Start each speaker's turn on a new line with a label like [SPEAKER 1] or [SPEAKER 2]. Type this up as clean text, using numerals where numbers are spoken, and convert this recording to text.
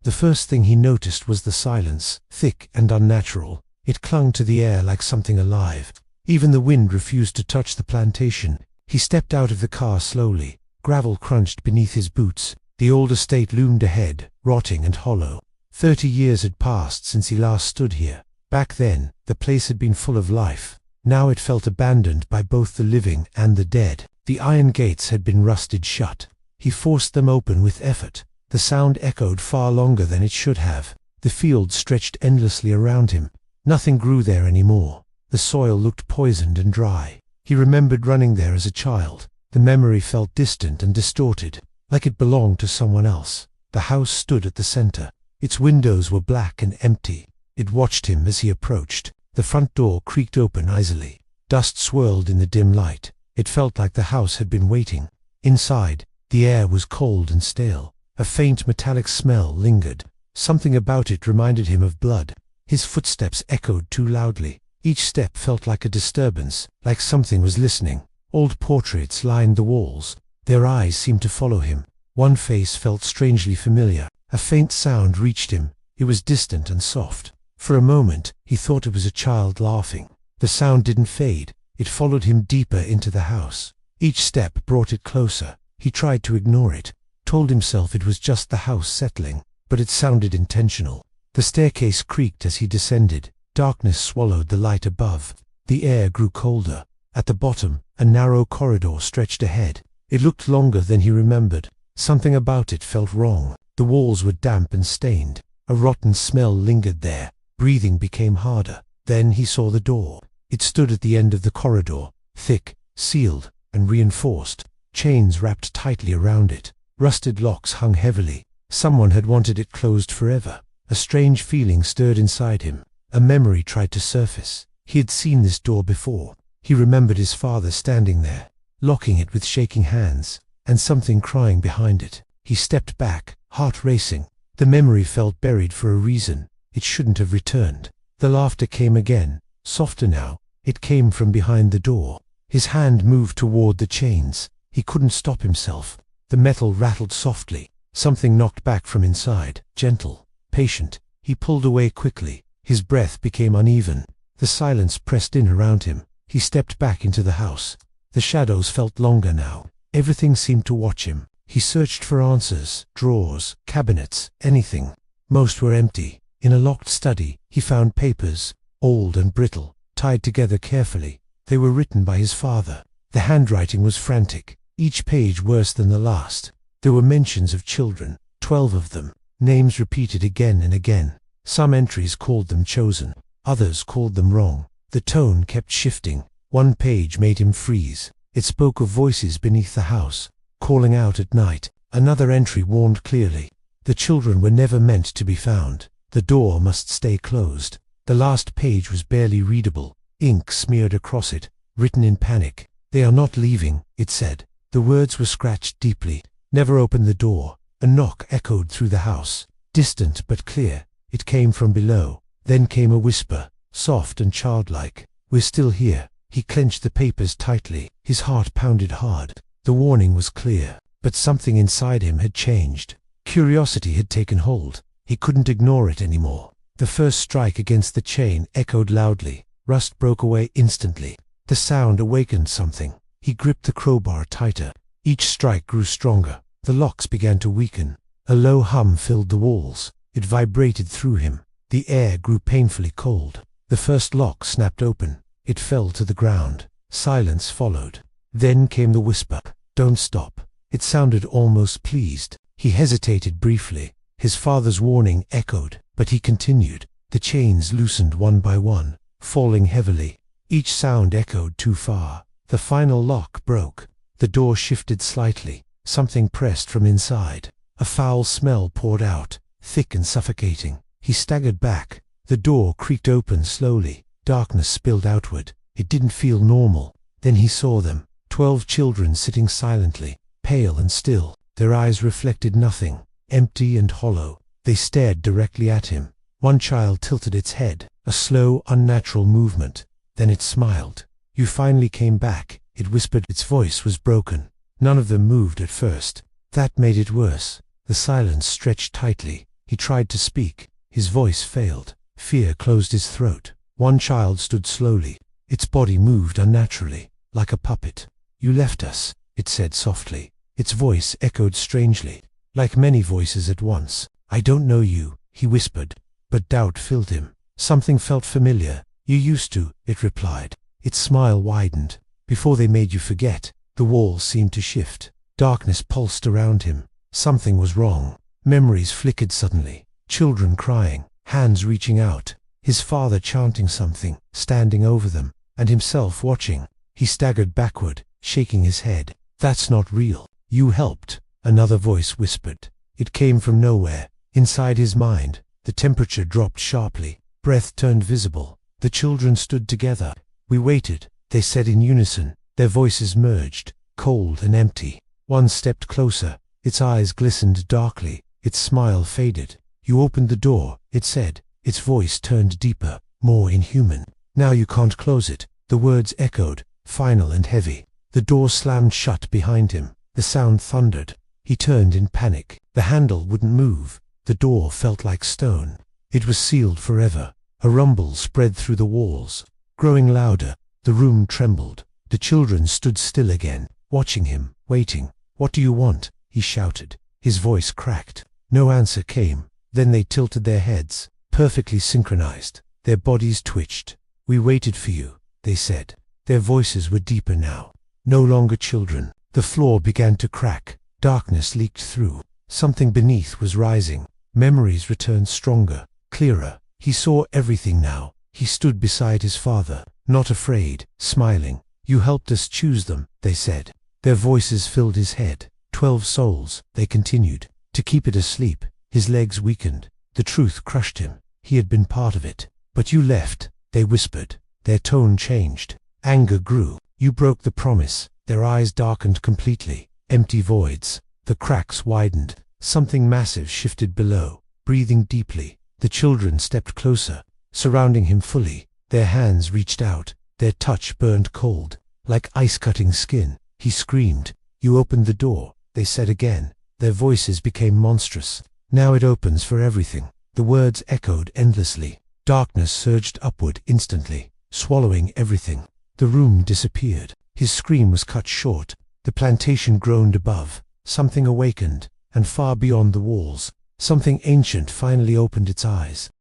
[SPEAKER 1] The first thing he noticed was the silence, thick and unnatural. It clung to the air like something alive. Even the wind refused to touch the plantation. He stepped out of the car slowly. Gravel crunched beneath his boots. The old estate loomed ahead, rotting and hollow. 30 years had passed since he last stood here. Back then, the place had been full of life. Now it felt abandoned by both the living and the dead. The iron gates had been rusted shut. He forced them open with effort. The sound echoed far longer than it should have. The field stretched endlessly around him. Nothing grew there anymore. The soil looked poisoned and dry. He remembered running there as a child. The memory felt distant and distorted, like it belonged to someone else. The house stood at the center. Its windows were black and empty. It watched him as he approached. The front door creaked open easily. Dust swirled in the dim light. It felt like the house had been waiting. Inside, the air was cold and stale. A faint metallic smell lingered. Something about it reminded him of blood. His footsteps echoed too loudly. Each step felt like a disturbance, like something was listening. Old portraits lined the walls. Their eyes seemed to follow him. One face felt strangely familiar. A faint sound reached him. It was distant and soft. For a moment, he thought it was a child laughing. The sound didn't fade. It followed him deeper into the house. Each step brought it closer. He tried to ignore it, told himself it was just the house settling, but it sounded intentional. The staircase creaked as he descended. Darkness swallowed the light above. The air grew colder. At the bottom, a narrow corridor stretched ahead. It looked longer than he remembered. Something about it felt wrong. The walls were damp and stained. A rotten smell lingered there. Breathing became harder. Then he saw the door. It stood at the end of the corridor, thick, sealed, and reinforced. Chains wrapped tightly around it. Rusted locks hung heavily. Someone had wanted it closed forever. A strange feeling stirred inside him. A memory tried to surface. He had seen this door before. He remembered his father standing there, locking it with shaking hands, and something crying behind it. He stepped back, heart racing. The memory felt buried for a reason. It shouldn't have returned. The laughter came again, softer now. It came from behind the door. His hand moved toward the chains. He couldn't stop himself. The metal rattled softly. Something knocked back from inside, gentle, patient. He pulled away quickly. His breath became uneven. The silence pressed in around him. He stepped back into the house. The shadows felt longer now. Everything seemed to watch him. He searched for answers, drawers, cabinets, anything. Most were empty. In a locked study, he found papers, old and brittle, tied together carefully. They were written by his father. The handwriting was frantic, each page worse than the last. There were mentions of children, 12 of them, names repeated again and again. Some entries called them chosen, others called them wrong. The tone kept shifting. One page made him freeze. It spoke of voices beneath the house, calling out at night. Another entry warned clearly. The children were never meant to be found. The door must stay closed. The last page was barely readable. Ink smeared across it, written in panic. "They are not leaving," it said. The words were scratched deeply. "Never open the door." A knock echoed through the house, distant but clear. It came from below. Then came a whisper, soft and childlike. "We're still here." He clenched the papers tightly. His heart pounded hard. The warning was clear, but something inside him had changed. Curiosity had taken hold. He couldn't ignore it anymore. The first strike against the chain echoed loudly. Rust broke away instantly. The sound awakened something. He gripped the crowbar tighter. Each strike grew stronger. The locks began to weaken. A low hum filled the walls. It vibrated through him. The air grew painfully cold. The first lock snapped open. It fell to the ground. Silence followed. Then came the whisper, "Don't stop." It sounded almost pleased. He hesitated briefly. His father's warning echoed, but he continued. The chains loosened one by one, falling heavily. Each sound echoed too far. The final lock broke. The door shifted slightly. Something pressed from inside. A foul smell poured out, thick and suffocating. He staggered back. The door creaked open slowly. Darkness spilled outward. It didn't feel normal. Then he saw them. 12 children sitting silently, pale and still. Their eyes reflected nothing, empty and hollow. They stared directly at him. One child tilted its head, a slow, unnatural movement. Then it smiled. "You finally came back," it whispered. Its voice was broken. None of them moved at first. That made it worse. The silence stretched tightly. He tried to speak. His voice failed. Fear closed his throat. One child stood slowly. Its body moved unnaturally, like a puppet. "You left us," it said softly. Its voice echoed strangely, like many voices at once. "I don't know you," he whispered, but doubt filled him. Something felt familiar. "You used to," it replied. Its smile widened. "Before they made you forget." The walls seemed to shift. Darkness pulsed around him. Something was wrong. Memories flickered suddenly. Children crying, hands reaching out, his father chanting something, standing over them, and himself watching. He staggered backward, shaking his head. "That's not real." "You helped," another voice whispered. It came from nowhere. Inside his mind, the temperature dropped sharply. Breath turned visible. The children stood together. "We waited," they said in unison. Their voices merged, cold and empty. One stepped closer. Its eyes glistened darkly. Its smile faded. "You opened the door," it said. Its voice turned deeper, more inhuman. "Now you can't close it." The words echoed, final and heavy. The door slammed shut behind him. The sound thundered. He turned in panic. The handle wouldn't move. The door felt like stone. It was sealed forever. A rumble spread through the walls. Growing louder, the room trembled. The children stood still again, watching him, waiting. "What do you want?" he shouted. His voice cracked. No answer came. Then they tilted their heads, perfectly synchronized. Their bodies twitched. "We waited for you," they said. Their voices were deeper now. No longer children. The floor began to crack. Darkness leaked through. Something beneath was rising. Memories returned stronger, clearer. He saw everything now. He stood beside his father, not afraid, smiling. "You helped us choose them," they said. Their voices filled his head. 12 souls, they continued. To keep it asleep, his legs weakened. The truth crushed him. He had been part of it. "But you left," they whispered. Their tone changed. Anger grew. "You broke the promise." Their eyes darkened completely. Empty voids. The cracks widened. Something massive shifted below. Breathing deeply, the children stepped closer, surrounding him fully. Their hands reached out. Their touch burned cold, like ice-cutting skin. He screamed. "You opened the door," they said again. Their voices became monstrous. "Now it opens for everything." The words echoed endlessly. Darkness surged upward instantly, swallowing everything. The room disappeared. His scream was cut short. The plantation groaned above. Something awakened, and far beyond the walls, something ancient finally opened its eyes.